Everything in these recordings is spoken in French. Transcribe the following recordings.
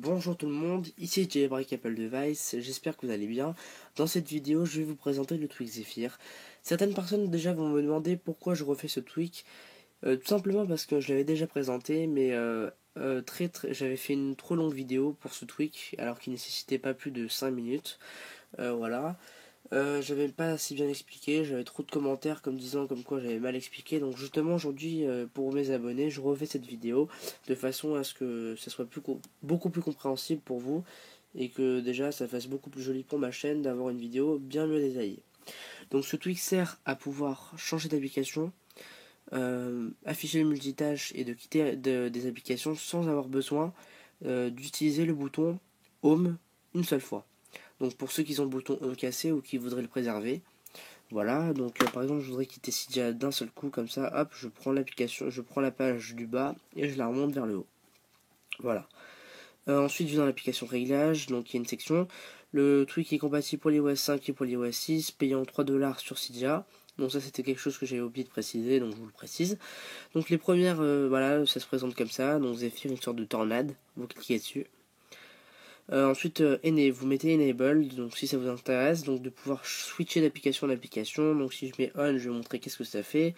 Bonjour tout le monde, ici Jailbreak Apple Device, j'espère que vous allez bien. Dans cette vidéo, je vais vous présenter le tweak Zephyr. Certaines personnes déjà vont me demander pourquoi je refais ce tweak. Tout simplement parce que je l'avais déjà présenté, mais j'avais fait une trop longue vidéo pour ce tweak, alors qu'il nécessitait pas plus de 5 minutes. Voilà. J'avais pas assez bien expliqué, j'avais trop de commentaires comme disant comme quoi j'avais mal expliqué. Donc justement aujourd'hui, pour mes abonnés, je refais cette vidéo de façon à ce que ça soit beaucoup plus compréhensible pour vous et que déjà ça fasse beaucoup plus joli pour ma chaîne d'avoir une vidéo bien mieux détaillée. Donc ce tweak sert à pouvoir changer d'application, afficher le multitâche et de quitter des applications sans avoir besoin d'utiliser le bouton Home une seule fois. Donc pour ceux qui ont le bouton Home cassé ou qui voudraient le préserver, voilà. Donc par exemple, je voudrais quitter Cydia d'un seul coup, comme ça, hop, je prends l'application, je prends la page du bas et je la remonte vers le haut. Voilà. Ensuite, je vais dans l'application réglage, donc il y a une section. Le truc est compatible pour l'iOS 5 et pour l'iOS 6, payant 3$ sur Cydia. Donc ça, c'était quelque chose que j'avais oublié de préciser, donc je vous le précise. Donc les premières, voilà, ça se présente comme ça. Donc Zephyr, une sorte de tornade. Vous cliquez dessus. Ensuite, vous mettez Enable, donc si ça vous intéresse, donc de pouvoir switcher d'application en application. Donc si je mets On, je vais montrer qu'est-ce que ça fait.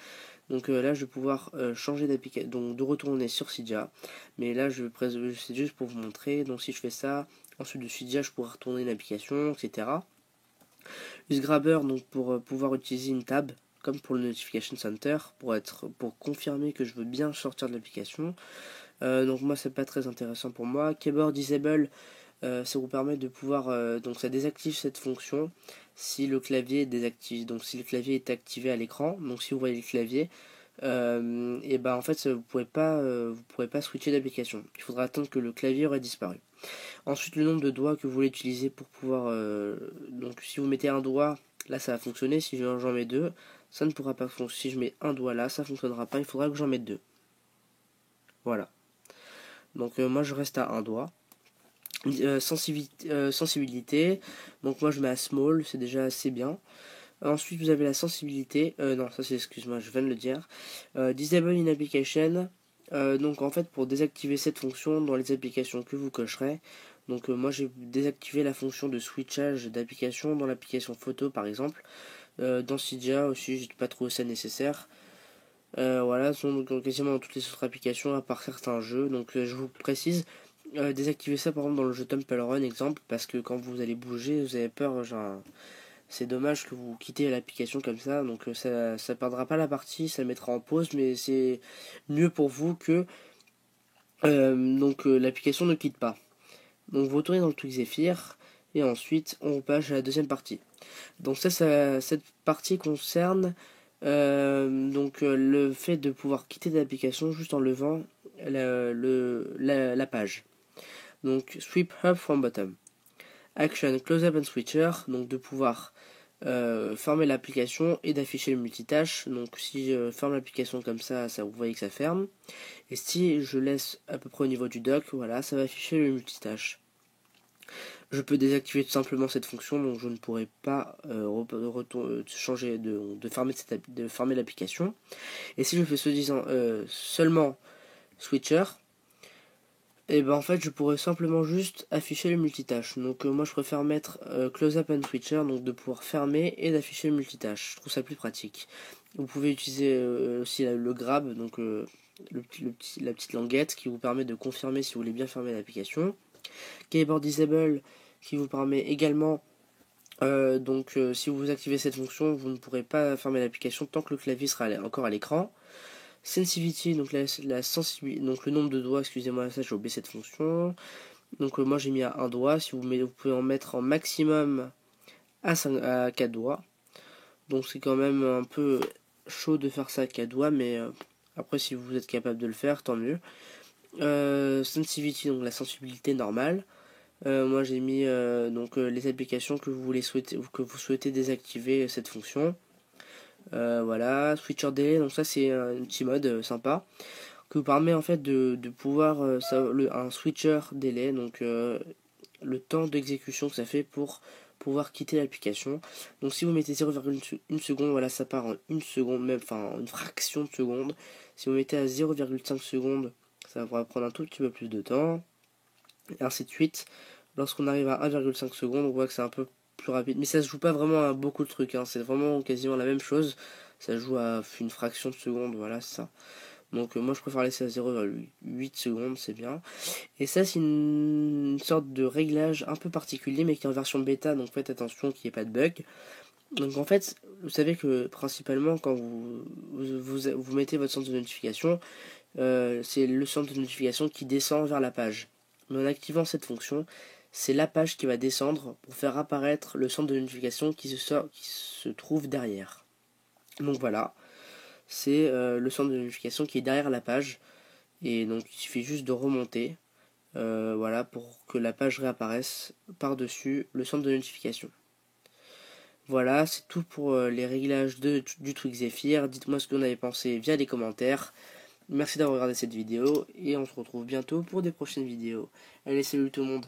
Donc là, je vais pouvoir changer d'application, donc de retourner sur Cydia. Mais là, c'est juste pour vous montrer. Donc si je fais ça, ensuite de Cydia, je pourrai retourner une application, etc. Use Grabber, donc pour pouvoir utiliser une tab, comme pour le Notification Center, pour confirmer que je veux bien sortir de l'application. Donc moi, c'est pas très intéressant pour moi. Keyboard Disable. Ça vous permet de pouvoir, donc ça désactive cette fonction si le clavier est désactivé, donc si le clavier est activé à l'écran. Donc si vous voyez le clavier, et ben en fait vous pourrez pas switcher d'application. Il faudra attendre que le clavier aurait disparu. Ensuite, le nombre de doigts que vous voulez utiliser pour pouvoir, donc si vous mettez un doigt, là ça va fonctionner. Si j'en mets deux, ça ne pourra pas fonctionner. Si je mets un doigt là, ça fonctionnera pas. Il faudra que j'en mette deux. Voilà. Donc moi je reste à un doigt. Sensibilité, donc moi je mets à small, c'est déjà assez bien. Ensuite vous avez la sensibilité, non ça c'est, excuse-moi, je viens de le dire. Disable in application, donc en fait pour désactiver cette fonction dans les applications que vous cocherez, donc moi j'ai désactivé la fonction de switchage d'application dans l'application photo par exemple. Dans Cydia aussi j'ai pas trouvé ça nécessaire. Voilà, donc quasiment dans toutes les autres applications à part certains jeux. Donc je vous précise, désactiver ça par exemple dans le jeu Temple Run exemple, parce que quand vous allez bouger vous avez peur, genre c'est dommage que vous quittez l'application comme ça. Donc ça perdra pas la partie, ça mettra en pause, mais c'est mieux pour vous que l'application ne quitte pas. Donc vous retournez dans le truc Zephyr et ensuite on passe à la deuxième partie. Donc cette partie concerne le fait de pouvoir quitter l'application juste en levant la page. Donc sweep up from bottom. Action close up and switcher, donc de pouvoir fermer l'application et d'afficher le multitâche. Donc si je ferme l'application comme ça, vous voyez que ça ferme. Et si je laisse à peu près au niveau du dock, voilà, ça va afficher le multitâche. Je peux désactiver tout simplement cette fonction, donc je ne pourrai pas changer de fermer l'application. Et si je fais seulement switcher, et ben en fait je pourrais simplement juste afficher le multitâche. Donc moi je préfère mettre close up and switcher, donc de pouvoir fermer et d'afficher le multitâche. Je trouve ça plus pratique. Vous pouvez utiliser aussi le grab, donc la petite languette qui vous permet de confirmer si vous voulez bien fermer l'application. Keyboard disable qui vous permet également si vous activez cette fonction, vous ne pourrez pas fermer l'application tant que le clavier sera encore à l'écran. Sensitivity, donc donc le nombre de doigts, excusez-moi, ça j'ai oublié cette fonction. Donc moi j'ai mis à un doigt, si vous pouvez en mettre en maximum à 4 doigts. Donc c'est quand même un peu chaud de faire ça à 4 doigts, mais après si vous êtes capable de le faire, tant mieux. Sensitivity, donc la sensibilité normale. Moi j'ai mis les applications que vous souhaitez désactiver cette fonction. Voilà, switcher delay, donc ça c'est un petit mode sympa qui vous permet en fait de pouvoir un switcher delay, donc le temps d'exécution que ça fait pour pouvoir quitter l'application. Donc si vous mettez 0,1 seconde, voilà, ça part en une seconde, même enfin une fraction de seconde. Si vous mettez à 0,5 secondes, ça va prendre un tout petit peu plus de temps. et ainsi de suite. Lorsqu'on arrive à 1,5 secondes, on voit que c'est un peu plus rapide. Mais ça se joue pas vraiment à beaucoup de trucs, hein. C'est vraiment quasiment la même chose. Ça joue à une fraction de seconde, voilà, c'est ça. Donc moi je préfère laisser à 0,8 secondes, c'est bien. Et ça c'est une sorte de réglage un peu particulier, mais qui est en version bêta, donc faites attention qu'il n'y ait pas de bug. Donc en fait, vous savez que principalement quand vous mettez votre centre de notification, c'est le centre de notification qui descend vers la page. Mais en activant cette fonction, c'est la page qui va descendre pour faire apparaître le centre de notification qui se trouve derrière. Donc voilà, c'est le centre de notification qui est derrière la page. Et donc il suffit juste de remonter, voilà, pour que la page réapparaisse par-dessus le centre de notification. Voilà, c'est tout pour les réglages du Twig Zephyr. Dites-moi ce que vous en avez pensé via les commentaires. Merci d'avoir regardé cette vidéo et on se retrouve bientôt pour des prochaines vidéos. Allez, salut tout le monde.